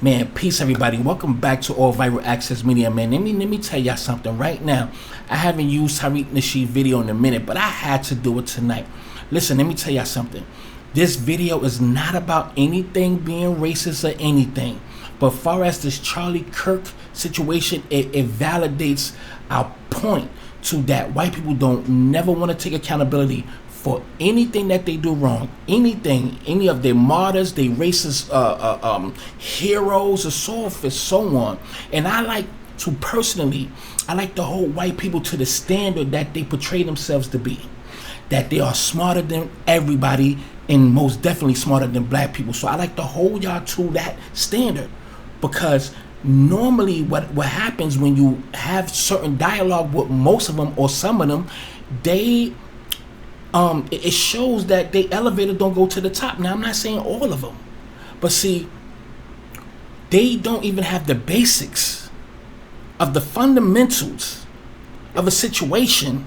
Man, peace everybody. Welcome back to All Viral Access Media, man. Let me tell y'all something right now. I haven't used Tariq Nasheed video in a minute, but I had to do it tonight. Listen, let me tell y'all something. This video is not about anything being racist or anything. But far as this Charlie Kirk situation, it validates our point to that white people don't never want to take accountability for anything that they do wrong, anything, any of their martyrs, they racist heroes, and so forth and so on. And I like to personally, I like to hold white people to the standard that they portray themselves to be, that they are smarter than everybody and most definitely smarter than black people. So I like to hold y'all to that standard, because normally what happens when you have certain dialogue with most of them or some of them, they it shows that they elevator don't go to the top. Now I'm not saying all of them, but see, they don't even have the basics of the fundamentals of a situation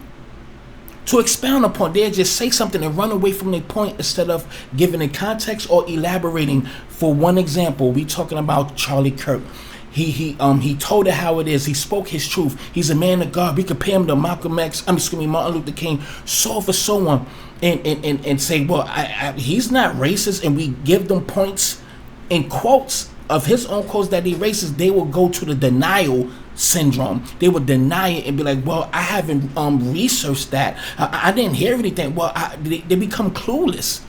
to expound upon. They just say something and run away from their point instead of giving it context or elaborating. For one example, we talking about Charlie Kirk. He told it how it is. He spoke his truth. He's a man of God. We compare him to Malcolm X. Martin Luther King, so for so on, and say, well, he's not racist, and we give them points and quotes of his own quotes that he racist. They will go to the denial syndrome. They would deny it and be like, well, I haven't researched that. I didn't hear anything. Well, they become clueless.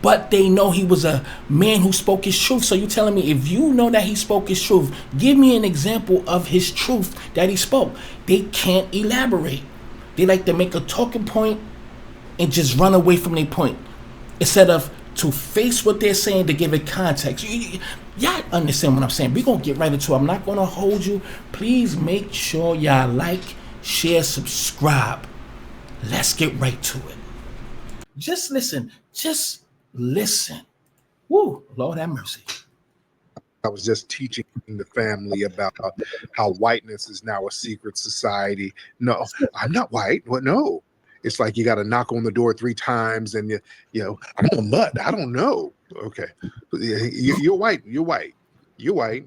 But they know he was a man who spoke his truth. So you telling me, if you know that he spoke his truth, give me an example of his truth that he spoke. They can't elaborate. They like to make a talking point and just run away from their point instead of to face what they're saying, to give it context. Y'all understand what I'm saying? We're going to get right into it. I'm not going to hold you. Please make sure y'all like, share, subscribe. Let's get right to it. Just listen. Just listen. Woo, Lord have mercy. I was just teaching the family about how whiteness is now a secret society. No, I'm not white. What? No. It's like you got to knock on the door 3 times, and you know, I'm a mutt. I don't know. Okay, you're white. You're white. You're white.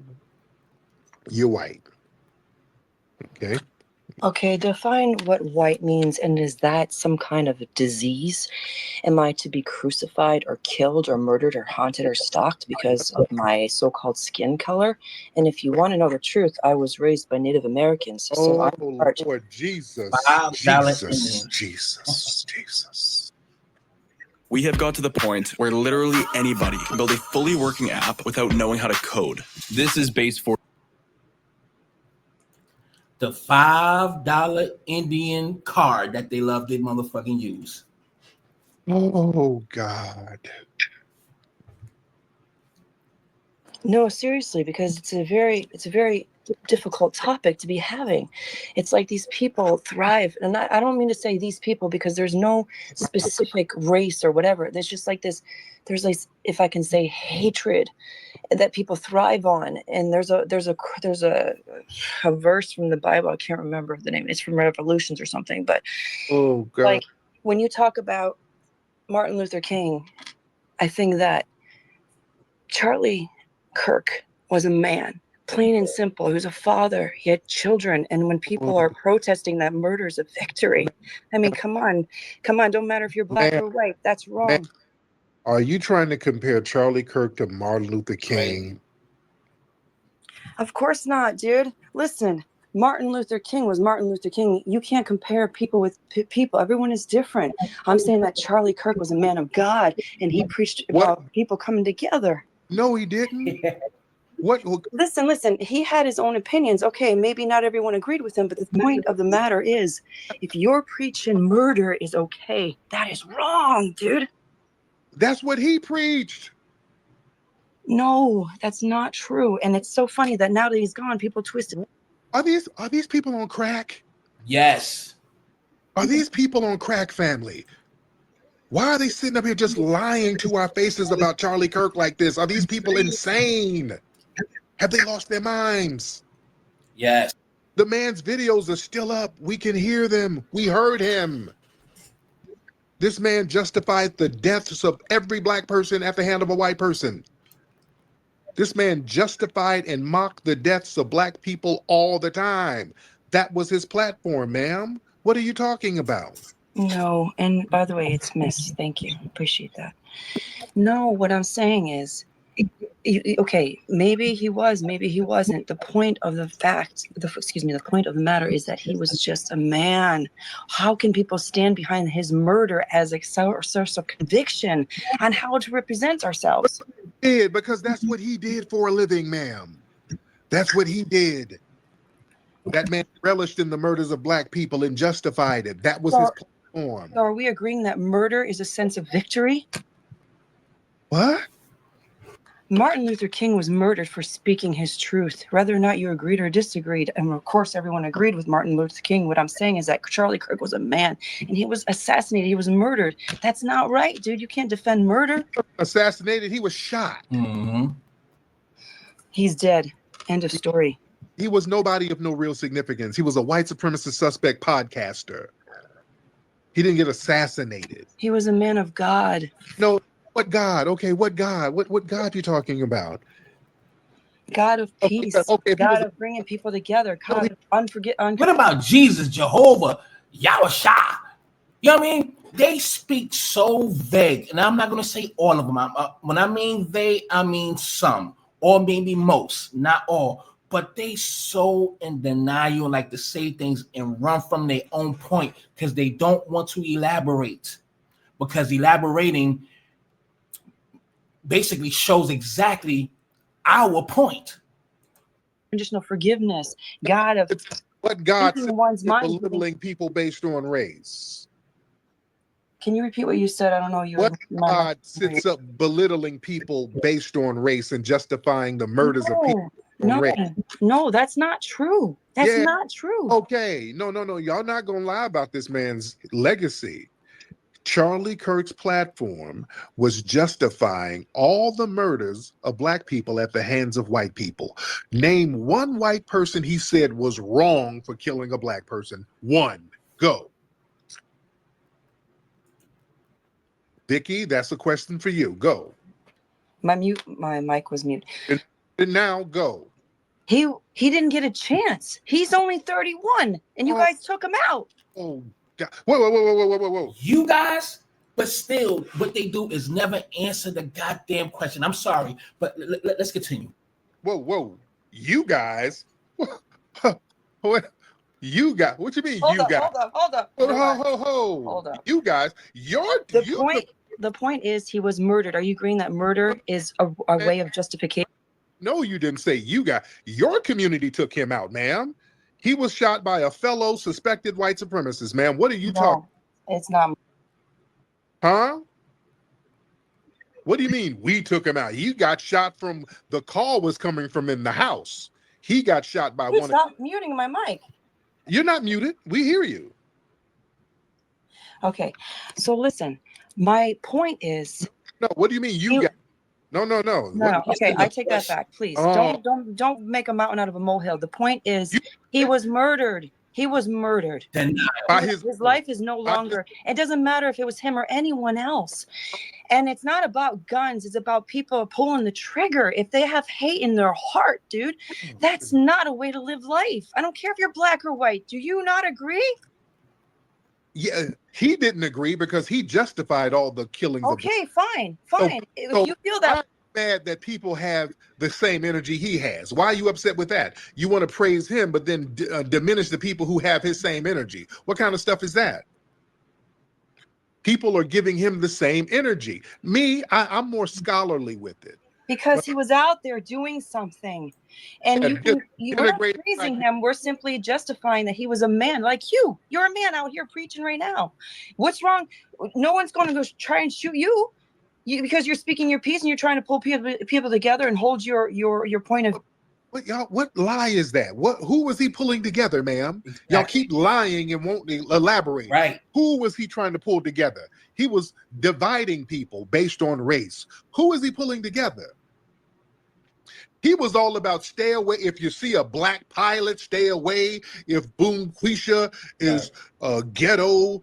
You're white. Okay. Okay, define what white means, and is that some kind of disease? Am I to be crucified or killed or murdered or haunted or stalked because of my so-called skin color? And if you want to know the truth, I was raised by Native Americans. So I'm Lord Jesus. Jesus. We have got to the point where literally anybody can build a fully working app without knowing how to code. This is base for the $5 Indian card that they love to motherfucking use. Oh God. No, seriously, because it's a very difficult topic to be having. It's like these people thrive, and I don't mean to say these people because there's no specific race or whatever. There's just like this, there's like, if I can say, hatred that people thrive on. And there's a verse from the Bible. I can't remember the name. It's from Revolutions or something. But oh God, like when you talk about Martin Luther King, I think that Charlie Kirk was a man, plain and simple. He was a father. He had children. And when people are protesting that murder is a victory, I mean, come on. Don't matter if you're black or white. That's wrong. Are you trying to compare Charlie Kirk to Martin Luther King? Of course not, dude. Listen, Martin Luther King was Martin Luther King. You can't compare people with people. Everyone is different. I'm saying that Charlie Kirk was a man of God, and he preached about people coming together. No, he didn't. What? Listen. He had his own opinions. Okay, maybe not everyone agreed with him, but the point of the matter is, if you're preaching murder is okay, that is wrong, dude. That's what he preached. No, that's not true. And it's so funny that now that he's gone, people twist it. Are these people on crack? Yes. Are these people on crack, family? Why are they sitting up here just lying to our faces about Charlie Kirk like this? Are these people insane? Have they lost their minds? Yes. The man's videos are still up. We can hear them. We heard him. This man justified the deaths of every black person at the hand of a white person. This man justified and mocked the deaths of black people all the time. That was his platform, ma'am. What are you talking about? No, and by the way, it's Miss. Thank you. Appreciate that. No, what I'm saying is, okay, maybe he was, maybe he wasn't. The point of the fact, the point of the matter is that he was just a man. How can people stand behind his murder as a source of conviction on how to represent ourselves? Because that's what he did for a living, ma'am. That's what he did. That man relished in the murders of black people and justified it. That was his platform. So are we agreeing that murder is a sense of victory? What? Martin Luther King was murdered for speaking his truth, whether or not you agreed or disagreed. And of course, everyone agreed with Martin Luther King. What I'm saying is that Charlie Kirk was a man and he was assassinated. He was murdered. That's not right, dude. You can't defend murder. Assassinated, he was shot. Mm-hmm. He's dead. End of story. He was nobody of no real significance. He was a white supremacist suspect podcaster. He didn't get assassinated. He was a man of God. No, what God? Okay, what God? What God you talking about? God of peace. Okay, God of bringing people together. God of What about Jesus, Jehovah, Yahweh? You know what I mean? They speak so vague, and I'm not going to say all of them. When I mean they, I mean some, or maybe most, not all. But they so in denial, like to say things and run from their own point because they don't want to elaborate. Because elaborating basically shows exactly our point. Conditional forgiveness. God of what God said one's mind. Belittling people based on race. Can you repeat what you said? I don't know. What God sits up belittling people based on race and justifying the murders of people on race? No, that's not true. That's not true. Okay, no. Y'all not gonna lie about this man's legacy. Charlie Kirk's platform was justifying all the murders of black people at the hands of white people. Name one white person he said was wrong for killing a black person. One. Go. Vicky, that's a question for you. Go. My mic was mute. And now go. He didn't get a chance. He's only 31, and you guys took him out. Oh, God. Whoa. You guys, but still, what they do is never answer the goddamn question. I'm sorry, but let's continue. Whoa. You guys? What? You guys? What you mean, hold you up, guys? Hold up. Hold up. You guys, the point is he was murdered. Are you agreeing that murder is a way of justification? No, you didn't say you guys. Your community took him out, ma'am. He was shot by a fellow suspected white supremacist, ma'am. What are you talking? It's not. Huh? What do you mean we took him out? He got shot from the call was coming from in the house. He got shot by one. Stop muting my mic. You're not muted. We hear you. Okay, so listen. My point is. No, what do you mean you got? No. Okay, I take that back. Please don't make a mountain out of a molehill. The point is he was murdered. He was murdered. His life is no longer. It doesn't matter if it was him or anyone else. And it's not about guns. It's about people pulling the trigger. If they have hate in their heart, dude, that's not a way to live life. I don't care if you're black or white. Do you not agree? Yeah, he didn't agree because he justified all the killings. Okay, fine. If you feel that. Mad that people have the same energy he has. Why are you upset with that? You want to praise him, but then diminish the people who have his same energy. What kind of stuff is that? People are giving him the same energy. I'm more scholarly with it. Because he was out there doing something. And we're not praising him. We're simply justifying that he was a man like you. You're a man out here preaching right now. What's wrong? No one's going to go try and shoot you. Because you're speaking your piece and you're trying to pull people together and hold your point of. What lie is that? Who was he pulling together, ma'am? Exactly. Y'all keep lying and won't elaborate. Right. Who was he trying to pull together? He was dividing people based on race. Who is he pulling together? He was all about stay away. If you see a black pilot, stay away. If Boom Quisha is ghetto,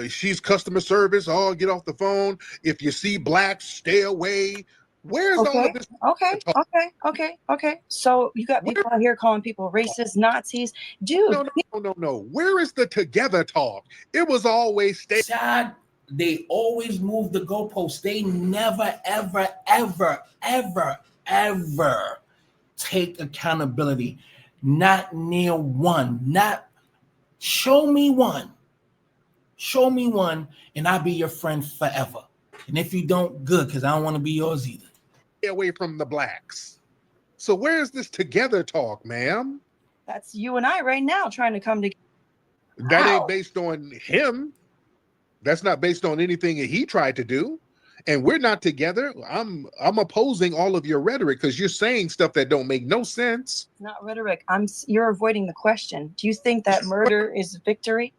she's customer service. Oh, get off the phone. If you see blacks, stay away. Where's all of this? Okay. So you got people out here calling people racist, Nazis, dude. No. Where is the together talk? It was always Sad. They always move the goalposts. They never, ever take accountability. Not near one. Not show me one. Show me one, and I'll be your friend forever. And if you don't, good, because I don't want to be yours either. Stay away from the blacks. So where's this together talk, ma'am? That's you and I right now trying to come together. That ain't based on him. That's not based on anything that he tried to do. And we're not together. I'm opposing all of your rhetoric because you're saying stuff that don't make no sense. It's not rhetoric. You're avoiding the question. Do you think that murder is victory?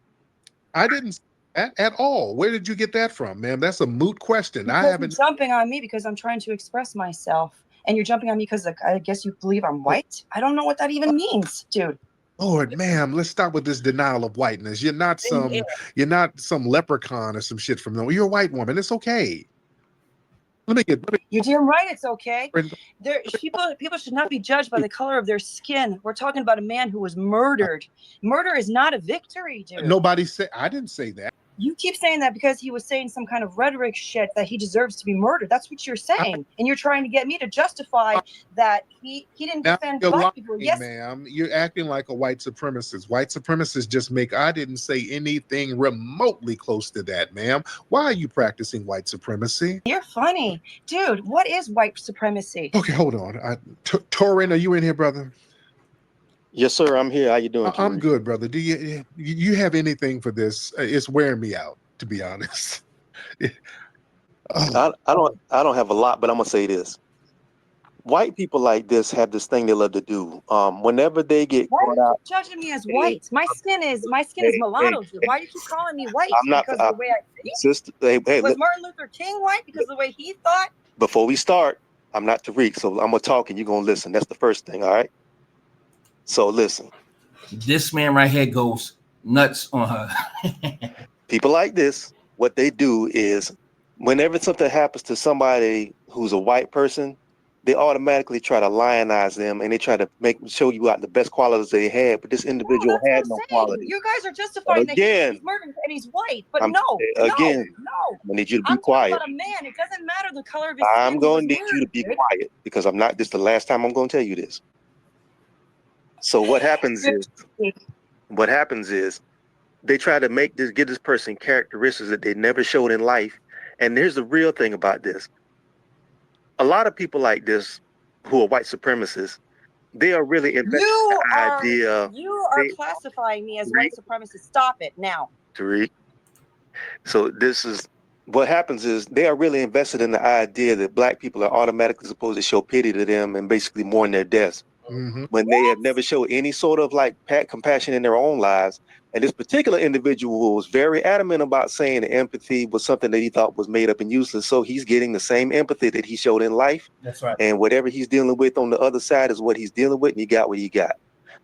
I didn't say that at all. Where did you get that from, ma'am? That's a moot question. Because you're jumping on me because I'm trying to express myself. And you're jumping on me because I guess you believe I'm white. I don't know what that even means, dude. Lord, ma'am, let's stop with this denial of whiteness. You're not some leprechaun or some shit from them. You're a white woman. It's okay. You're damn right. It's okay. People should not be judged by the color of their skin. We're talking about a man who was murdered. Murder is not a victory, dude. Nobody said. I didn't say that. You keep saying that because he was saying some kind of rhetoric shit that he deserves to be murdered. That's what you're saying. And you're trying to get me to justify that he didn't defend black people. Yes, ma'am. You're acting like a white supremacist. White supremacists just I didn't say anything remotely close to that, ma'am. Why are you practicing white supremacy? You're funny. Dude, what is white supremacy? Okay, hold on. Torin, are you in here, brother? Yes, sir. I'm here. How you doing? I'm good, brother. Do you have anything for this? It's wearing me out, to be honest. I don't have a lot, but I'm gonna say this. White people like this have this thing they love to do. Whenever they get caught out, judging me as white. My skin is mulatto. Why do you keep calling me white? I'm not because the way I think? Sister, Was Martin Luther King white because of the way he thought? Before we start, I'm not Tariq, so I'm gonna talk and you're gonna listen. That's the first thing, all right? So listen. This man right here goes nuts on her. People like this, what they do is whenever something happens to somebody who's a white person, they automatically try to lionize them and they try to show you out the best qualities they had, but this individual had no quality. You guys are justifying that he's murdered and he's white, but no. I need you to be quiet. I'm talking about a man. It doesn't matter the color of his skin. I'm going to need you to be quiet because I'm not. This is the last time I'm going to tell you this. So what happens is they try to give this person characteristics that they never showed in life. And here's the real thing about this. A lot of people like this who are white supremacists, they are really invested in the idea. You are classifying me as white supremacist. Stop it now. Tariq. So this is what happens is they are really invested in the idea that black people are automatically supposed to show pity to them and basically mourn their deaths. Mm-hmm. When they have never showed any sort of compassion in their own lives. And this particular individual was very adamant about saying that empathy was something that he thought was made up and useless. So he's getting the same empathy that he showed in life. That's right. And whatever he's dealing with on the other side is what he's dealing with, and he got what he got.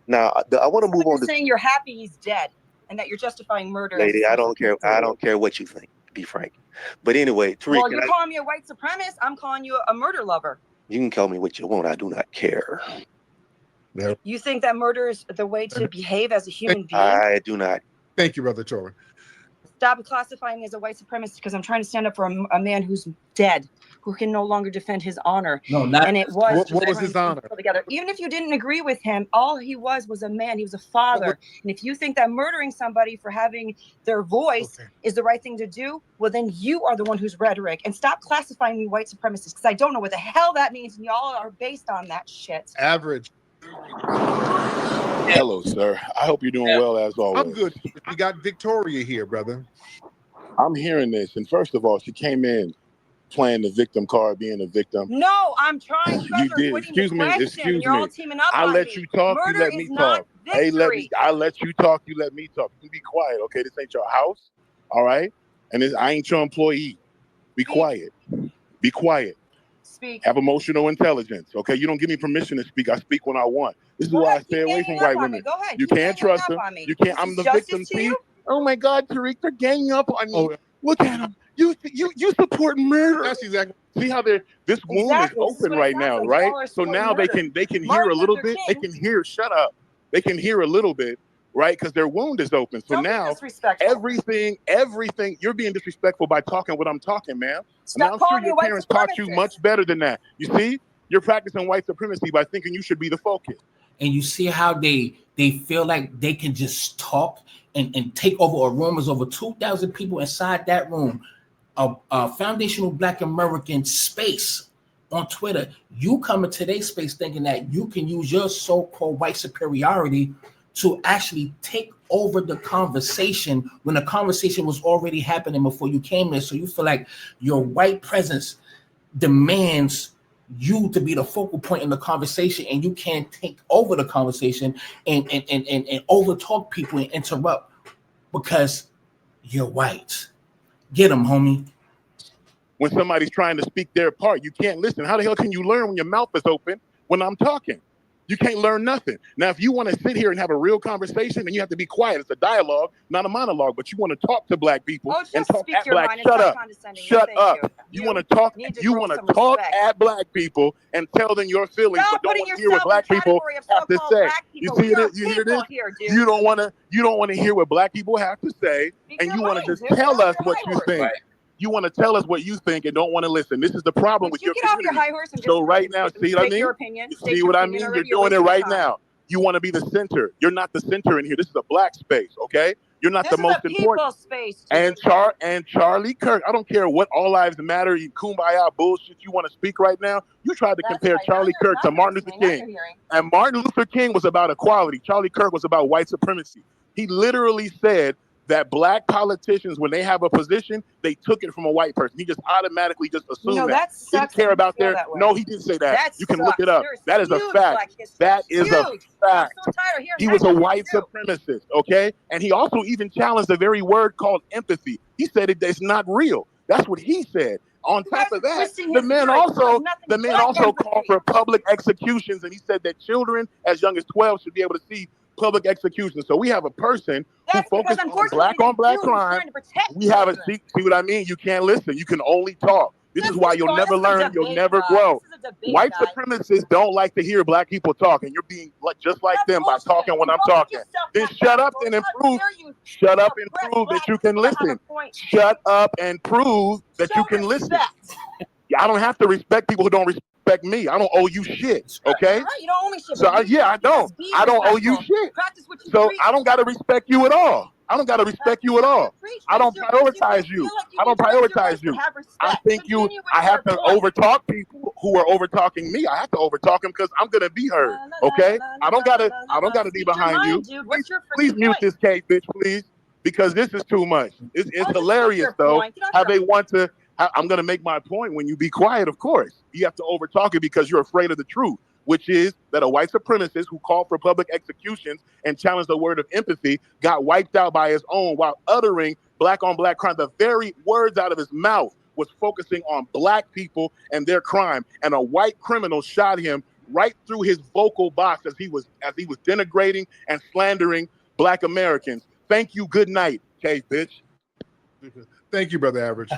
Now, I want to move on to saying you're happy he's dead and that you're justifying murder. Lady, I don't care. I don't care what you think, to be frank. But anyway, Tariq, well, you're calling me a white supremacist. I'm calling you a murder lover. You can call me what you want. I do not care. You think that murder is the way to behave as a human being? I do not. Thank you, Brother Torin. Stop classifying me as a white supremacist because I'm trying to stand up for a man who's dead, who can no longer defend his honor. No, not. And it was. What was his honor? Together. Even if you didn't agree with him, all he was a man. He was a father. And if you think that murdering somebody for having their voice is the right thing to do, well, then you are the one who's rhetoric. And stop classifying me white supremacist because I don't know what the hell that means. And y'all are based on that shit. Average. Hello, sir. I hope you're doing well as always. I'm good. We got Victoria here, brother. I'm hearing this, and first of all, she came in playing the victim card, being a victim. No, I'm trying. You did. Excuse me. You're all teaming up I on let me. you talk. Murder you let me talk. Victory. I let you talk. You let me talk. You be quiet, okay? This ain't your house, all right? And I ain't your employee. Be quiet. Be quiet. Speak. Have emotional intelligence, okay? You don't give me permission to speak. I speak when I want. This is why I stay away from white women. Go ahead. You can't trust them. You can't. I'm the victim. See? Oh my God, Tariq, they're ganging up on me. Look at him. You support murder. That's exactly. See how this wound is open right now, right? So now they can hear a little bit. They can hear. Shut up. They can hear a little bit, right? Because their wound is open. So now everything. You're being disrespectful by talking what I'm talking, man. And I'm sure your parents taught you much better than that. You see, you're practicing white supremacy by thinking you should be the focus. And you see how they feel like they can just talk and take over a room. There's over 2,000 people inside that room. A foundational Black American space on Twitter. You come into their space thinking that you can use your so-called white superiority to actually take over the conversation when the conversation was already happening before you came there. So you feel like your white presence demands you to be the focal point in the conversation, and you can't take over the conversation and over talk people and interrupt because you're white. Get them, homie. When somebody's trying to speak their part, you can't listen. How the hell can you learn when your mouth is open when I'm talking? You can't learn nothing. Now, if you want to sit here and have a real conversation, then you have to be quiet. It's a dialogue, not a monologue. But you want to talk to Black people and talk at Black. Shut up. Shut up. You want to talk. You want to talk at Black people and tell them your feelings, but don't want to hear what Black people have to say. You see it? You hear this? You don't want to hear what Black people have to say, and you want to just tell us what you think. You want to tell us what you think and don't want to listen. This is the problem with your community. Get off your high horse and so right now, see what I mean? You see what I mean? You're doing it right now. You want to be the center. You're not the center in here. This is a Black space, okay? You're not the most important. Space, and Charlie Kirk, I don't care what all lives matter, you kumbaya bullshit you want to speak right now. You tried to compare Charlie Kirk to Martin Luther King. And Martin Luther King was about equality. Charlie Kirk was about white supremacy. He literally said that Black politicians, when they have a position, they took it from a white person. He just automatically just assumed that. He didn't care about their. No, he didn't say that. You can look it up. That is a fact. That is a fact. He was a white supremacist, okay? And he also even challenged the very word called empathy. He said it's not real. That's what he said. On top of that, the man also called for public executions, and he said that children as young as 12 should be able to see public execution. So we have a person who focuses on black crime. We have a see what I mean? You can't listen. You can only talk. This is why you'll never learn. You'll never grow. White supremacists don't like to hear Black people talk, and you're being just like them by talking when I'm talking. Then shut up and improve. Shut up and prove that you can listen. Shut up and prove that you can listen. I don't have to respect people who don't respect me. I don't owe you shit, okay? You don't owe me shit. So I don't. I don't owe you shit. So I don't got to respect you at all. I don't got to respect you at all. I don't prioritize you. I don't prioritize you. I think I have to overtalk people who are overtalking me. I have to overtalk them because I'm gonna be heard. Okay? I don't gotta be behind you. Please mute this cake, bitch, please, because this is too much. It's hilarious though how they want to. I'm going to make my point when you be quiet, of course. You have to overtalk it because you're afraid of the truth, which is that a white supremacist who called for public executions and challenged the word of empathy got wiped out by his own while uttering Black on Black crime. The very words out of his mouth was focusing on Black people and their crime. And a white criminal shot him right through his vocal box as he was denigrating and slandering Black Americans. Thank you. Good night. Okay, bitch. Thank you, Brother Average.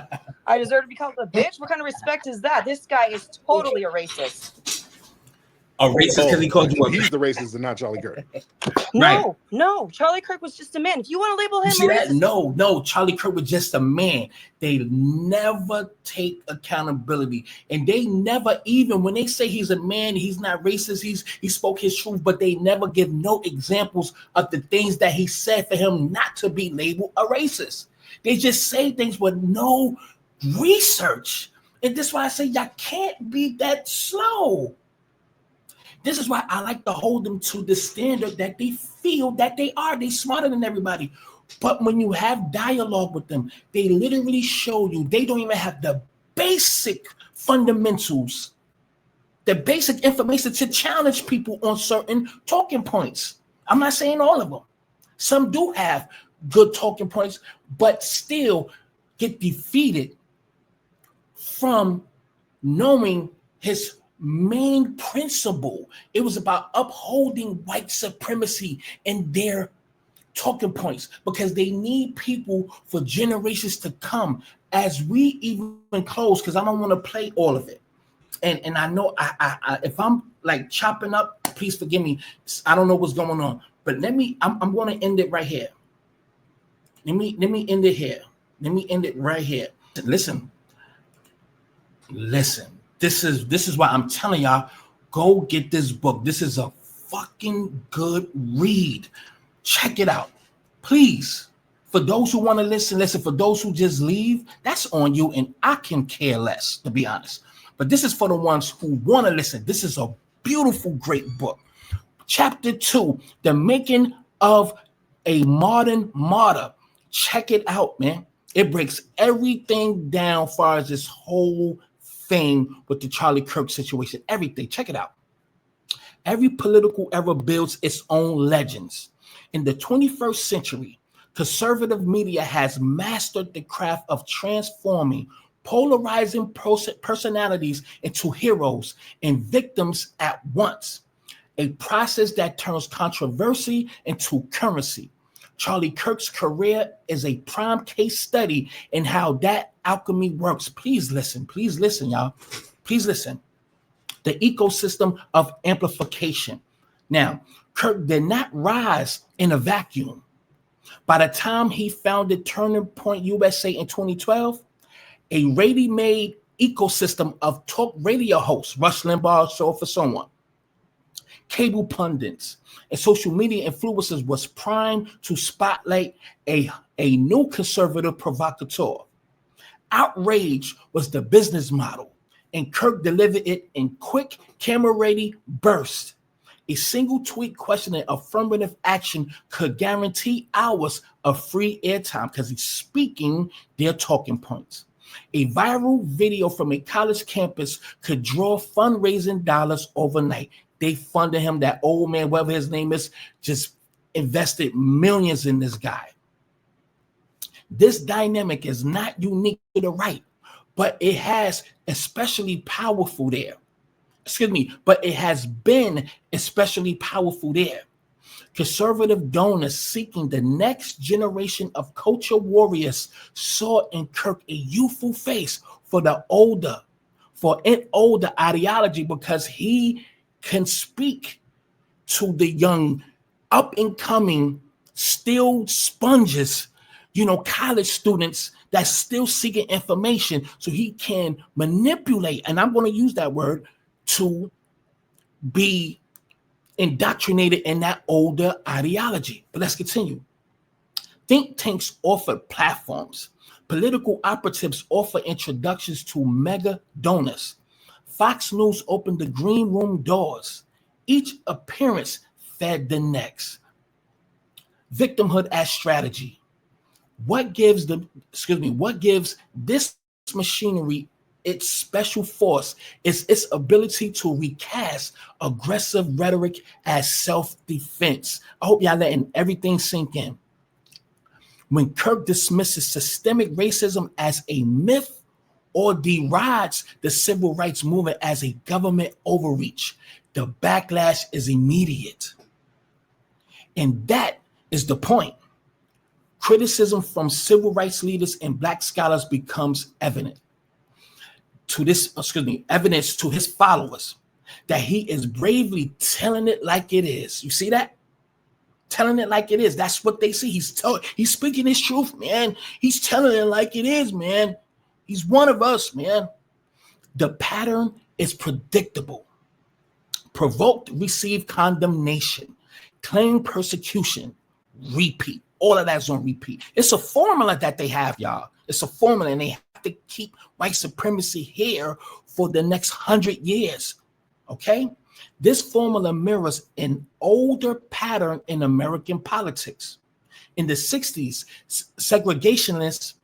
I deserve to be called a bitch? What kind of respect is that? This guy is totally a racist. A racist because he called you a bitch. He's the racist and not Charlie Kirk. No. Charlie Kirk was just a man. If you want to label him a racist. No. Charlie Kirk was just a man. They never take accountability. And they never even, when they say he's a man, he's not racist, he spoke his truth, but they never give no examples of the things that he said for him not to be labeled a racist. They just say things with no research. And this is why I say y'all can't be that slow. This is why I like to hold them to the standard that they feel that they are. They're smarter than everybody. But when you have dialogue with them, they literally show you they don't even have the basic fundamentals, the basic information to challenge people on certain talking points. I'm not saying all of them. Some do have good talking points, but still get defeated from knowing his main principle. It was about upholding white supremacy and their talking points, because they need people for generations to come. As we even close, because I don't want to play all of it, and I know I if I'm like chopping up, please forgive me. I don't know what's going on, but I'm going to end it right here. Let me end it here. Let me end it right here. Listen. This is why I'm telling y'all, go get this book. This is a fucking good read. Check it out, please. For those who want to listen. For those who just leave, that's on you, and I can care less, to be honest. But this is for the ones who want to listen. This is a beautiful, great book. Chapter 2, The Making of a Modern Martyr. Check it out, man. It breaks everything down as far as this whole thing with the Charlie Kirk situation. Everything. Check it out. Every political era builds its own legends. In the 21st century, conservative media has mastered the craft of transforming polarizing personalities into heroes and victims at once, a process that turns controversy into currency. Charlie Kirk's career is a prime case study in how that alchemy works. Please listen, y'all. Please listen. The ecosystem of amplification. Now, Kirk did not rise in a vacuum. By the time he founded Turning Point USA in 2012, a ready-made ecosystem of talk radio hosts, Rush Limbaugh, so for someone, cable pundits, and social media influencers was primed to spotlight a new conservative provocateur. Outrage was the business model, and Kirk delivered it in quick, camera-ready bursts. A single tweet questioning affirmative action could guarantee hours of free airtime because he's speaking their talking points. A viral video from a college campus could draw fundraising dollars overnight. They funded him. That old man, whatever his name is, just invested millions in this guy. This dynamic is not unique to the right, but it has especially powerful there. But it has been especially powerful there. Conservative donors seeking the next generation of culture warriors saw in Kirk a youthful face for an older ideology, because he can speak to the young, up and coming, still sponges, college students that's still seeking information, so he can manipulate, and I'm going to use that word, to be indoctrinated in that older ideology. But let's continue. Think tanks offer platforms. Political operatives offer introductions to mega donors. Fox News opened the green room doors. Each appearance fed the next. Victimhood as strategy. What gives this machinery its special force is its ability to recast aggressive rhetoric as self-defense. I hope y'all letting everything sink in. When Kirk dismisses systemic racism as a myth or derides the civil rights movement as a government overreach, the backlash is immediate. And that is the point. Criticism from civil rights leaders and Black scholars becomes evidence to his followers that he is bravely telling it like it is. You see that? Telling it like it is. That's what they see. He's speaking his truth, man. He's telling it like it is, man. He's one of us, man. The pattern is predictable. Provoked, receive condemnation. Claim persecution. Repeat. All of that's on repeat. It's a formula that they have, y'all. It's a formula, and they have to keep white supremacy here for the next 100 years. Okay? This formula mirrors an older pattern in American politics. In the 60s, segregationists,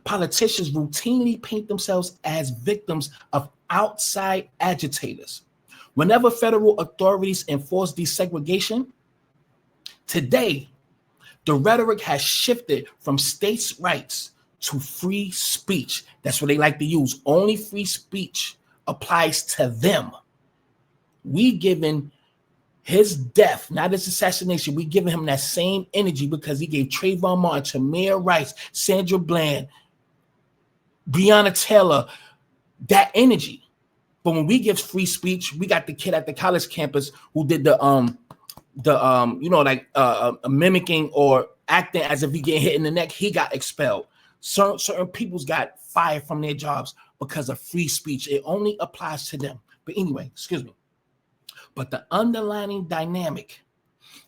politicians routinely paint themselves as victims of outside agitators. Whenever federal authorities enforce desegregation, today, the rhetoric has shifted from states' rights to free speech. That's what they like to use. Only free speech applies to them. We giving His death, not his assassination, we giving him that same energy because he gave Trayvon Martin, Tamir Rice, Sandra Bland, Breonna Taylor that energy. But when we give free speech, we got the kid at the college campus who did the mimicking or acting as if he get hit in the neck. He got expelled. Certain people's got fired from their jobs because of free speech. It only applies to them. But anyway, excuse me. But the underlying dynamic,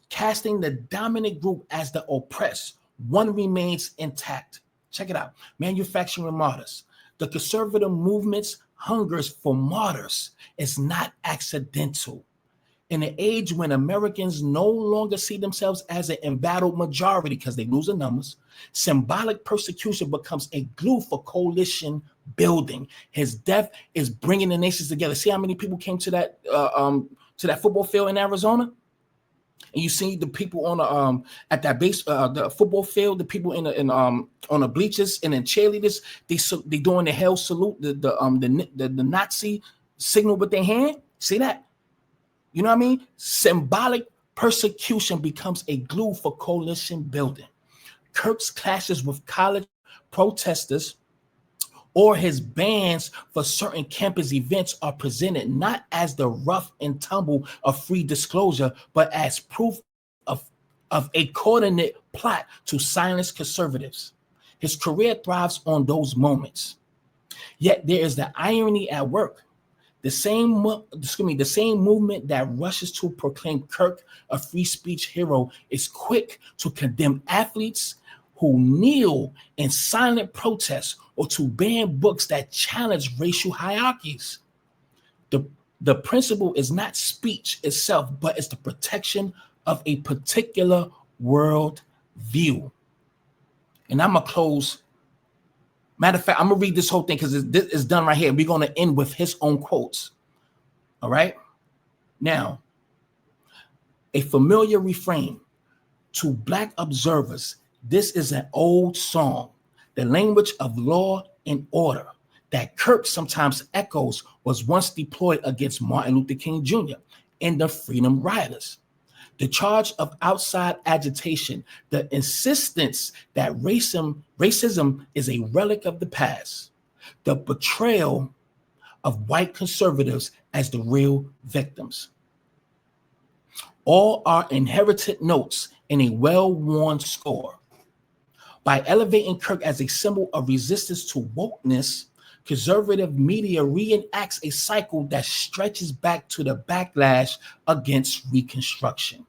casting the dominant group as the oppressed, one remains intact. Check it out. Manufacturing martyrs. The conservative movement's hungers for martyrs is not accidental. In an age when Americans no longer see themselves as an embattled majority because they lose the numbers, symbolic persecution becomes a glue for coalition building. His death is bringing the nations together. See how many people came to that football field in Arizona? And you see the people on the at that base, the football field, the people on the bleachers and then cheerleaders, they doing the hell salute, the Nazi signal with their hand. See that? You know what I mean? Symbolic persecution becomes a glue for coalition building. Kirk's clashes with college protesters or his bans for certain campus events are presented not as the rough and tumble of free disclosure, but as proof of a coordinated plot to silence conservatives. His career thrives on those moments. Yet there is the irony at work. The same movement that rushes to proclaim Kirk a free speech hero is quick to condemn athletes who kneel in silent protest or to ban books that challenge racial hierarchies. The principle is not speech itself, but it's the protection of a particular world view. And I'm going to close. Matter of fact, I'm going to read this whole thing because it's done right here. We're going to end with his own quotes. All right? Now, a familiar refrain to Black observers. This is an old song, the language of law and order that Kirk sometimes echoes was once deployed against Martin Luther King Jr. and the Freedom Riders. The charge of outside agitation, the insistence that racism is a relic of the past, the portrayal of white conservatives as the real victims. All are inherited notes in a well-worn score. By elevating Kirk as a symbol of resistance to wokeness, conservative media reenacts a cycle that stretches back to the backlash against Reconstruction.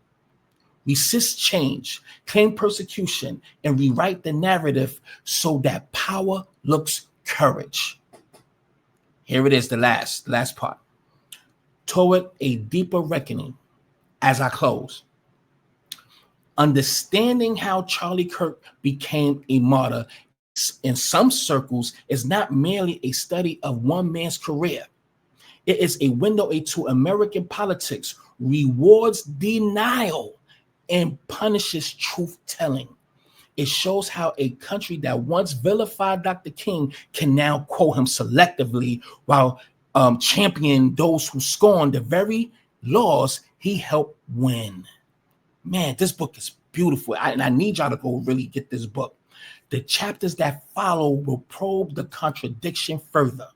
Resist change, claim persecution, and rewrite the narrative so that power looks courage. Here it is, the last part. Toward a deeper reckoning, as I close. Understanding how Charlie Kirk became a martyr in some circles is not merely a study of one man's career. It is a window into American politics, rewards denial, and punishes truth-telling. It shows how a country that once vilified Dr. King can now quote him selectively while championing those who scorn the very laws he helped win. Man, this book is beautiful. And I need y'all to go really get this book. The chapters that follow will probe the contradiction further,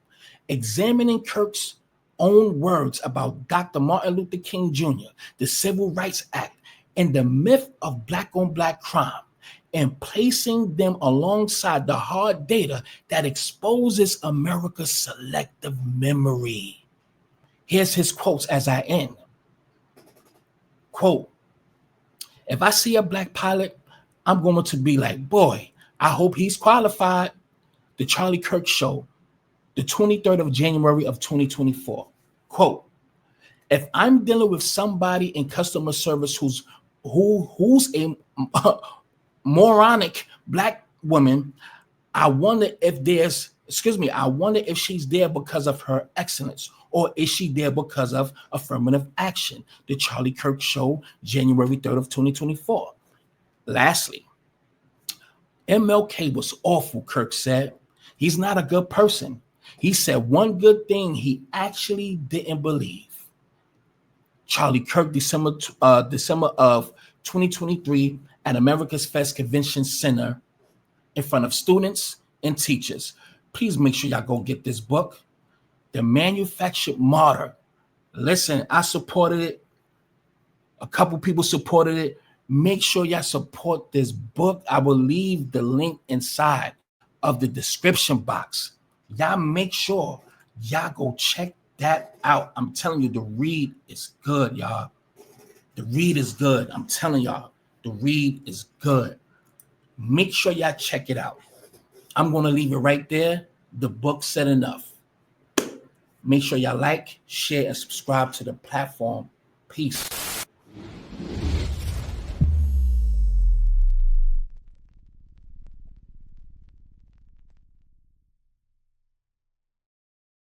examining Kirk's own words about Dr. Martin Luther King Jr., the Civil Rights Act, and the myth of black-on-black crime, and placing them alongside the hard data that exposes America's selective memory. Here's his quotes as I end. Quote, if I see a Black pilot, I'm going to be like, boy, I hope he's qualified. The Charlie Kirk Show, the 23rd of January of 2024. Quote, if I'm dealing with somebody in customer service who's a moronic Black woman, I wonder if she's there because of her excellence, or is she there because of affirmative action? The Charlie Kirk Show, January 3rd of 2024. Lastly, MLK was awful, Kirk said. He's not a good person. He said one good thing he actually didn't believe. Charlie Kirk, December of 2023 at America's Fest Convention Center in front of students and teachers. Please make sure y'all go get this book, The Manufactured Martyr. Listen, I supported it. A couple people supported it. Make sure y'all support this book. I will leave the link inside of the description box. Y'all make sure y'all go check that out. I'm telling you, the read is good, y'all. The read is good. I'm telling y'all, the read is good. Make sure y'all check it out. I'm going to leave it right there. The book said enough. Make sure y'all like, share, and subscribe to the platform. Peace.